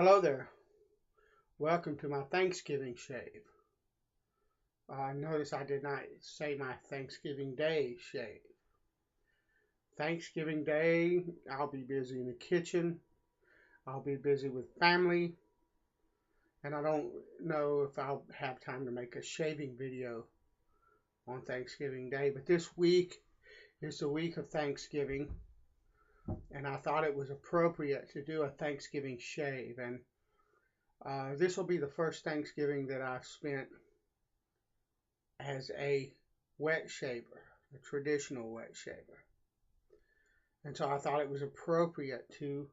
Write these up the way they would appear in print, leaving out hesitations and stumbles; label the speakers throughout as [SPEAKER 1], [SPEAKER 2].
[SPEAKER 1] Hello there. Welcome to my Thanksgiving shave. Notice I did not say my Thanksgiving Day shave. Thanksgiving Day, I'll be busy in the kitchen. I'll be busy with family. And I don't know if I'll have time to make a shaving video on Thanksgiving Day. But this week is the week of Thanksgiving. And I thought it was appropriate to do a Thanksgiving shave. And this will be the first Thanksgiving that I've spent as a wet shaver, a traditional wet shaver. And so I thought it was appropriate to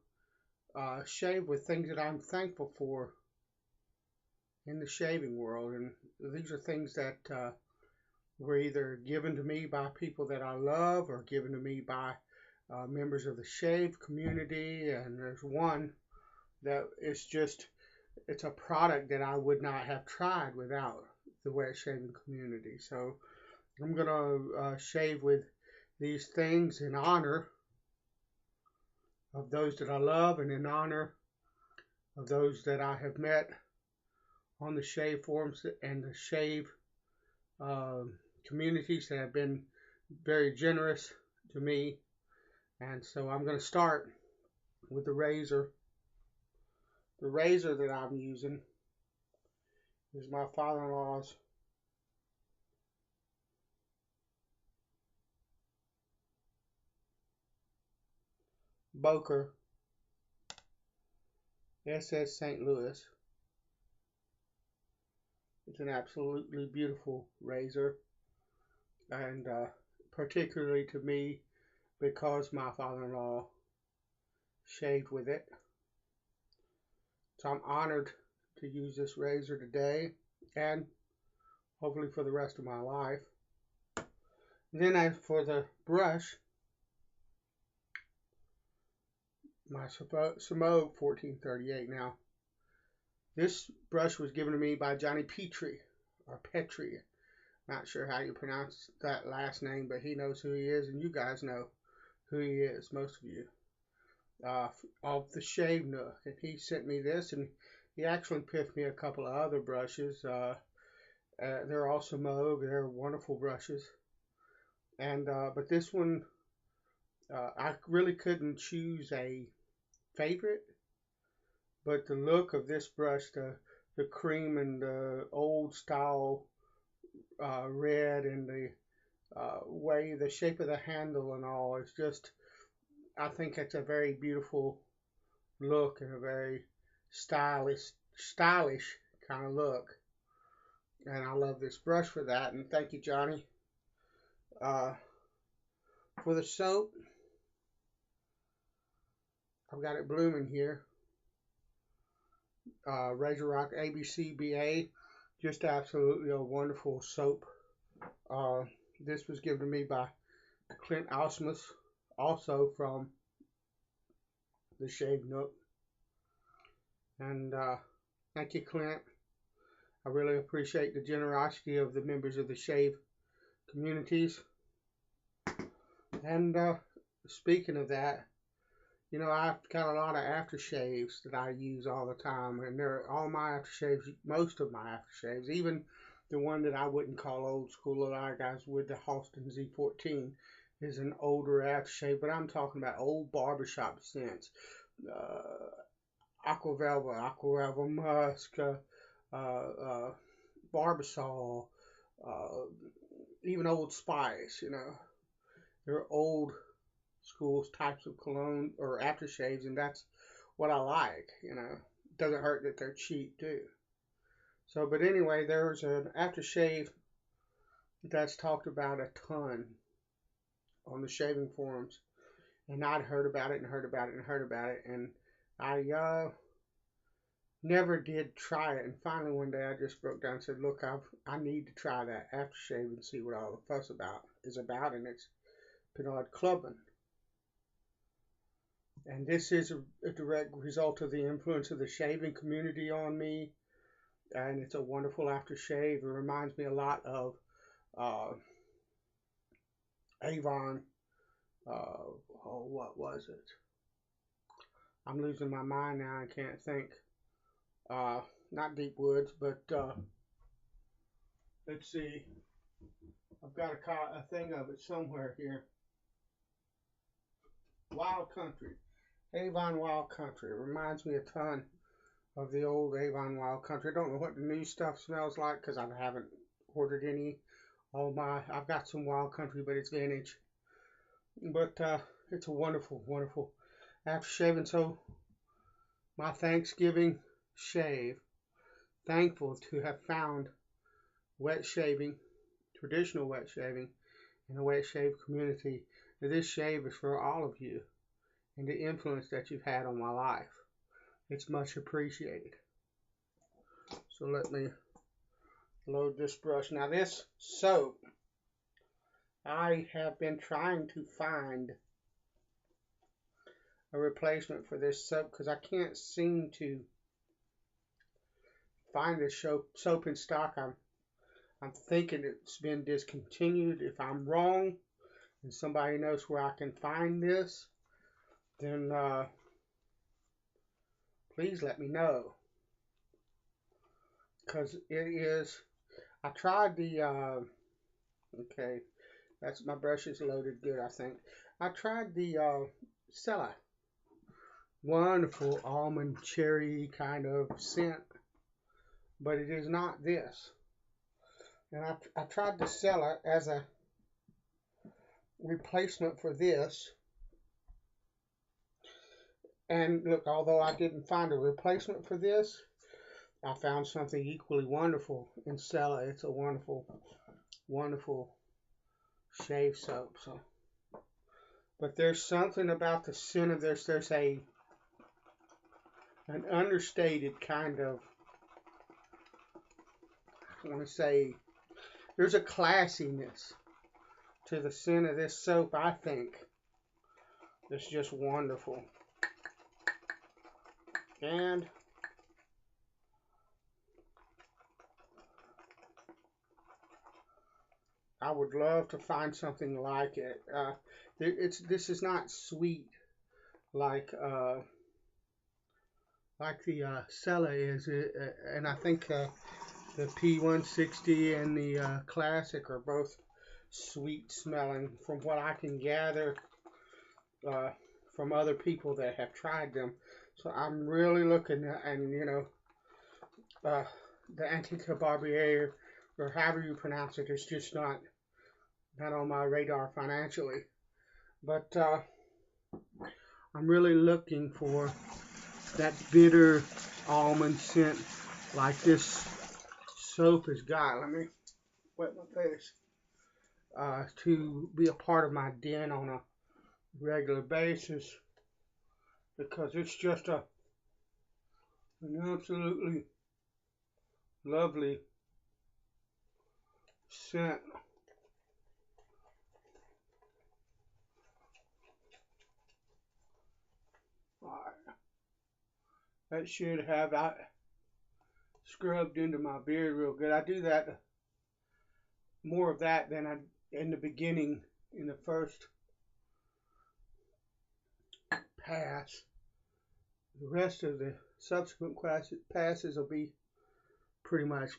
[SPEAKER 1] shave with things that I'm thankful for in the shaving world. And these are things that were either given to me by people that I love or given to me by members of the shave community. And there's one that is just, it's a product that I would not have tried without the wet shaving community. So I'm going to shave with these things in honor of those that I love and in honor of those that I have met on the shave forums and the shave communities that have been very generous to me. And so I'm going to start with the razor. The razor that I'm using is my father-in-law's Boker SS St. Louis. It's an absolutely beautiful razor, and particularly to me because my father-in-law shaved with it. So I'm honored to use this razor today and hopefully for the rest of my life. And then as for the brush, my Semogue 1438. Now, this brush was given to me by Johnny Petrie, or Petrie. Not sure how you pronounce that last name, but he knows who he is, and you guys know who he is, most of you, of the Shave Nook. And he sent me this, and he actually picked me a couple of other brushes. They're all Semogue. They're wonderful brushes. And but this one, I really couldn't choose a favorite, but the look of this brush, the cream and the old style red, and the way the shape of the handle and all is just, I think it's a very beautiful look and a very stylish kind of look. And I love this brush for that. And thank you, Johnny. For the soap, I've got it blooming here. Razor Rock ABCBA, just absolutely a wonderful soap. This was given to me by Clint Ausmus, also from the Shave Nook. And thank you, Clint. I really appreciate the generosity of the members of the shave communities. And speaking of that, you know, I've got a lot of aftershaves that I use all the time, and they're all my aftershaves, most of my aftershaves, even the one that I wouldn't call old school, a lot of guys would, the Halston Z14 is an older aftershave, but I'm talking about old barbershop scents. Aqua Musk, Barbasol, even Old Spice, you know. They're old school types of cologne or aftershaves, and that's what I like, you know. It doesn't hurt that they're cheap, too. So, but anyway, there's an aftershave that's talked about a ton on the shaving forums, and I'd heard about it and heard about it and heard about it, and I never did try it. And finally one day I just broke down and said, look, I need to try that aftershave and see what all the fuss is about, and it's Bernard Clubman. And this is a direct result of the influence of the shaving community on me, and it's a wonderful aftershave. It reminds me a lot of Avon. What was it? I'm losing my mind now. I can't think. Uh, Not deep woods, but let's see. I've got a thing of it somewhere here. Wild Country. Avon Wild Country. It reminds me a ton of the old Avon Wild Country. I don't know what the new stuff smells like because I haven't ordered any. I've got some Wild Country, but it's vintage. But it's a wonderful, wonderful aftershave. So my Thanksgiving shave, thankful to have found wet shaving, traditional wet shaving, in the wet shave community. This shave is for all of you and the influence that you've had on my life. It's much appreciated. So let me load this brush. Now this soap, I have been trying to find a replacement for this soap because I can't seem to find this soap in stock. I'm thinking it's been discontinued. If I'm wrong and somebody knows where I can find this, then please let me know. Because it is, I tried the, okay, that's, my brush is loaded good, I think. I tried the Sela. Wonderful almond cherry kind of scent, but it is not this. And I tried the Sela as a replacement for this. And look, although I didn't find a replacement for this, I found something equally wonderful in Sela. It's a wonderful, wonderful shave soap. So, but there's something about the scent of this. There's an understated kind of, I want to say, there's a classiness to the scent of this soap, I think. It's just wonderful. And I would love to find something like it. This is not sweet like the Sela is, and I think the P160 and the Classic are both sweet smelling from what I can gather from other people that have tried them. So I'm really looking at, and the Antica Barbier, or however you pronounce it, is just not on my radar financially. But I'm really looking for that bitter almond scent like this soap has got. Let me wet my face. To be a part of my den on a regular basis, because it's just an absolutely lovely scent. Alright. That should have scrubbed into my beard real good. I do that, more of that than I in the beginning, in the first pass. The rest of the subsequent passes will be pretty much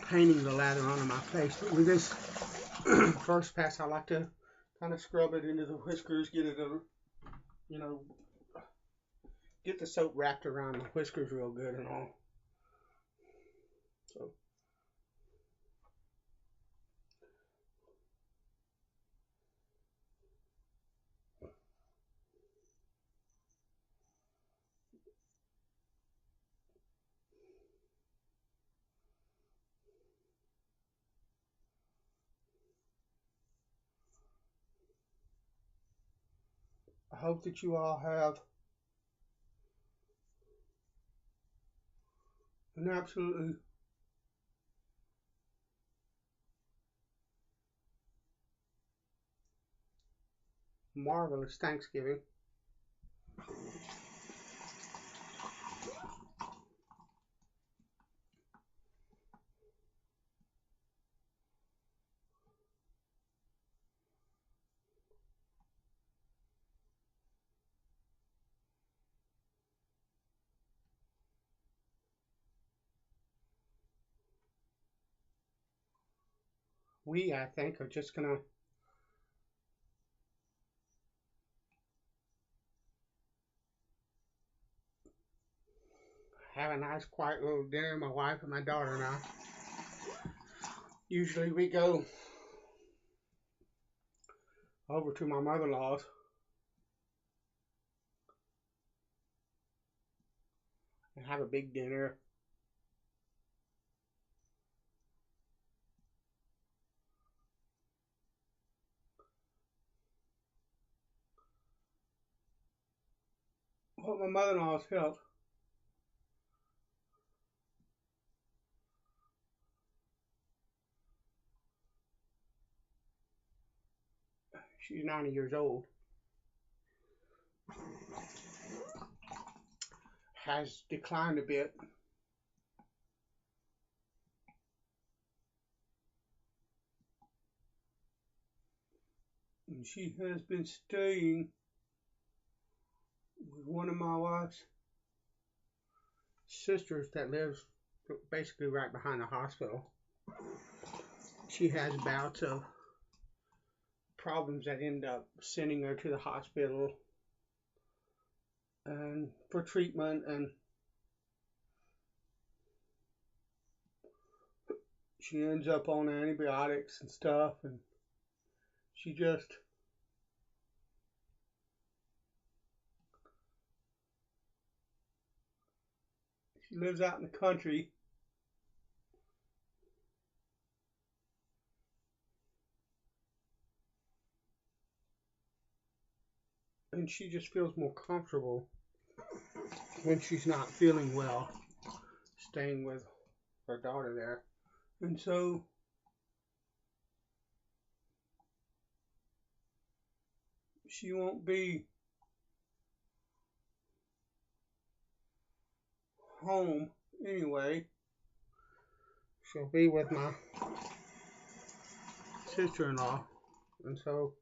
[SPEAKER 1] painting the lather onto my face. But with this first pass, I like to kind of scrub it into the whiskers, get it, get the soap wrapped around the whiskers real good and all. So. I hope that you all have an absolutely marvelous Thanksgiving. we, I think, are just gonna have a nice, quiet little dinner. My wife and my daughter and I. Usually we go over to my mother-in-law's and have a big dinner. But my mother-in-law's health, she's 90 years old, has declined a bit. And she has been staying with one of my wife's sisters that lives basically right behind the hospital. She has bouts of problems that end up sending her to the hospital and for treatment, and she ends up on antibiotics and stuff, and she lives out in the country, and she just feels more comfortable when she's not feeling well staying with her daughter there. And so she won't be home anyway. She'll be with my sister-in-law, and so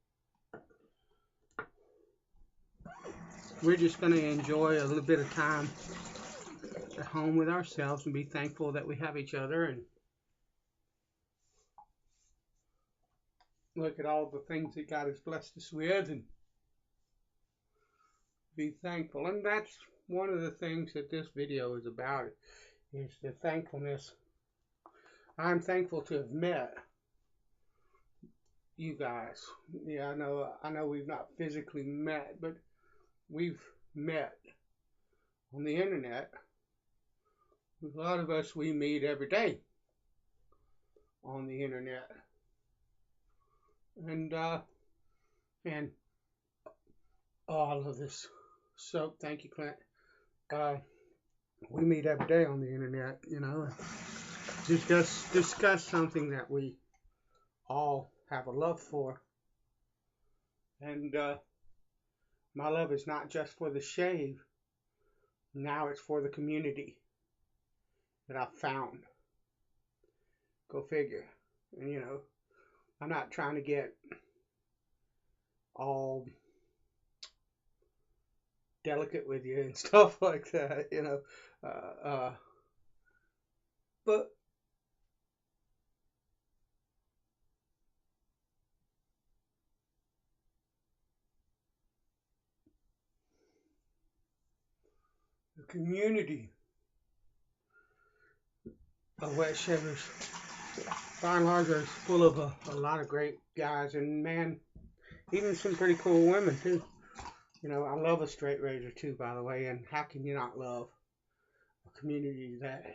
[SPEAKER 1] we're just going to enjoy a little bit of time at home with ourselves and be thankful that we have each other, and look at all the things that God has blessed us with and be thankful. And that's one of the things that this video is about, is the thankfulness. I'm thankful to have met you guys. Yeah, I know we've not physically met, but we've met on the internet. A lot of us, we meet every day on the internet. And all of this. So thank you, Clint. We meet every day on the internet, just discuss something that we all have a love for. And my love is not just for the shave. Now it's for the community that I've found. Go figure. And I'm not trying to get all delicate with you and stuff like that, but the community of Wet Shavers, by and large, is full of a lot of great guys, and man, even some pretty cool women too. I love a straight razor too, by the way, and how can you not love a community that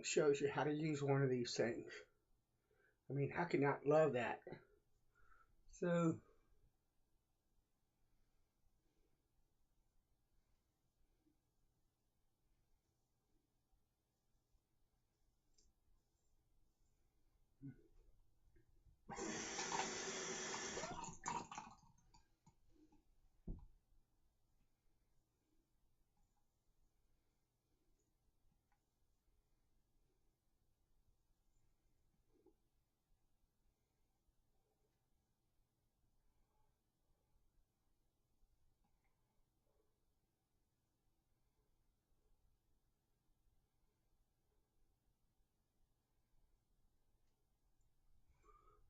[SPEAKER 1] shows you how to use one of these things? I mean, how can you not love that? So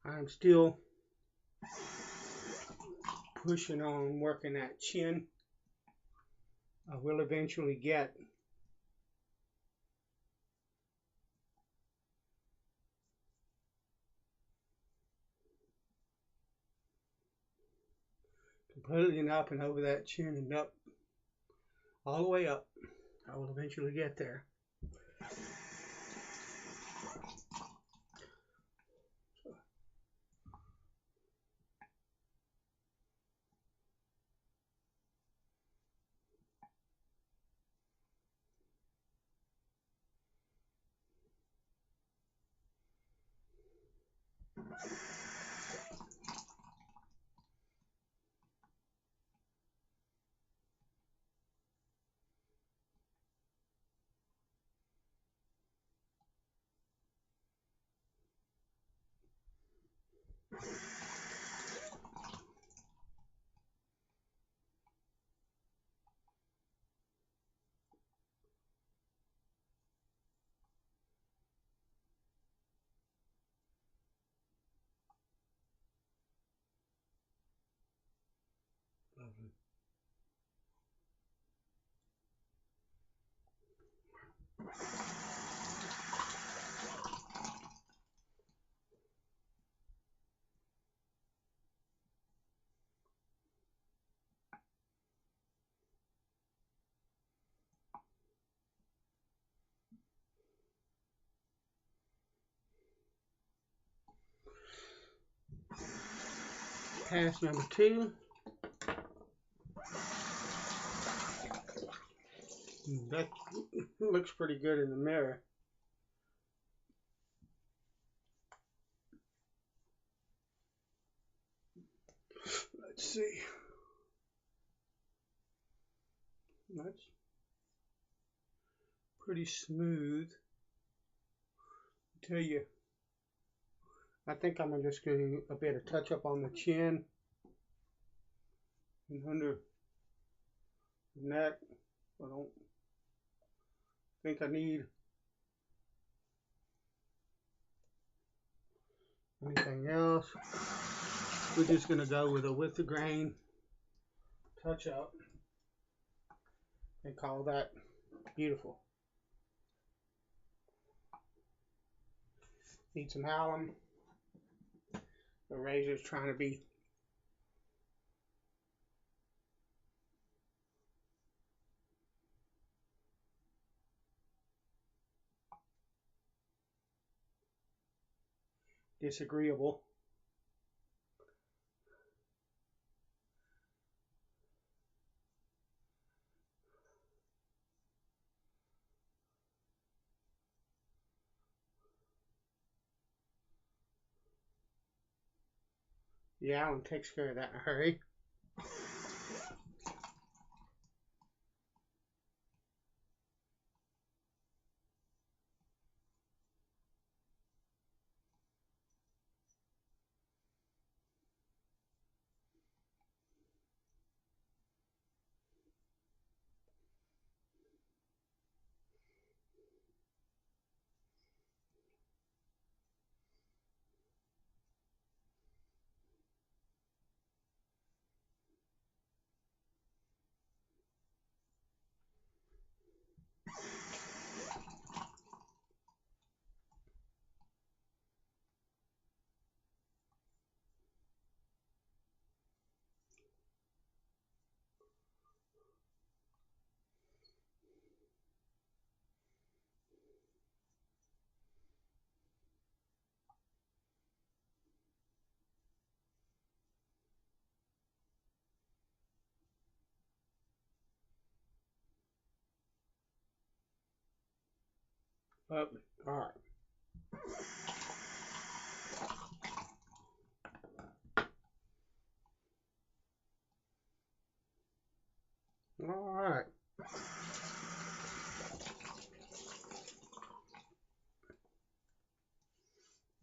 [SPEAKER 1] I'm still pushing on working that chin. I will eventually get completely up and over that chin and up, all the way up. I will eventually get there. Lovely. Pass number 2. That looks pretty good in the mirror. Let's see. That's pretty smooth. I tell you, I think I'm just going to a bit of touch up on the chin and under the neck. I don't think I need anything else. We're just going to go with the grain touch up and call that beautiful. Need some alum. The razor's trying to be disagreeable. The alum takes care of that in a hurry. Lovely. All right. All right.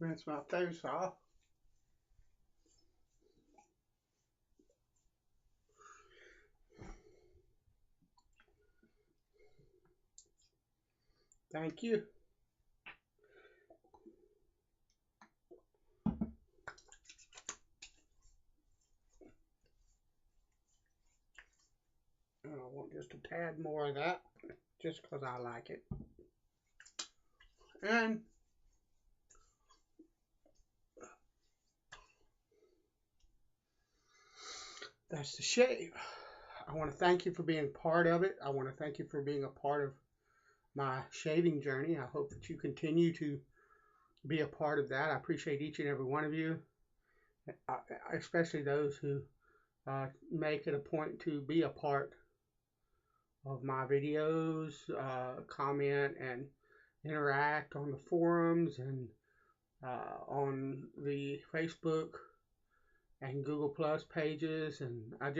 [SPEAKER 1] Rinse my face off. Thank you. add more of that just because I like it. And that's the shave. I want to thank you for being part of it. I want to thank you for being a part of my shaving journey. I hope that you continue to be a part of that. I appreciate each and every one of you, especially those who make it a point to be a part of my videos, comment and interact on the forums and on the Facebook and Google Plus pages. And I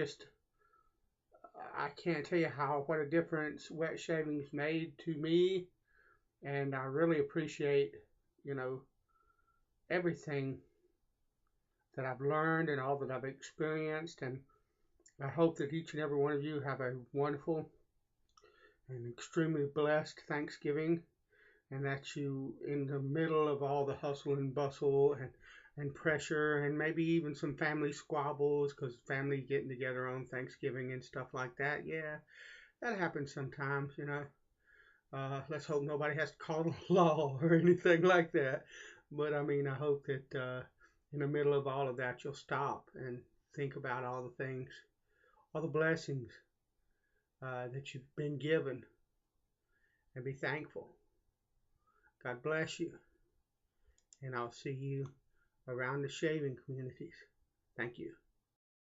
[SPEAKER 1] can't tell you what a difference wet shaving's made to me, and I really appreciate, everything that I've learned and all that I've experienced. And I hope that each and every one of you have a wonderful and extremely blessed Thanksgiving, and that you, in the middle of all the hustle and bustle and pressure and maybe even some family squabbles, because family getting together on Thanksgiving and stuff like that, yeah, that happens sometimes, let's hope nobody has to call the law or anything like that. But I mean, I hope that in the middle of all of that, you'll stop and think about all the things, all the blessings that you've been given, and be thankful. God bless you, and I'll see you around the shaving communities. Thank you.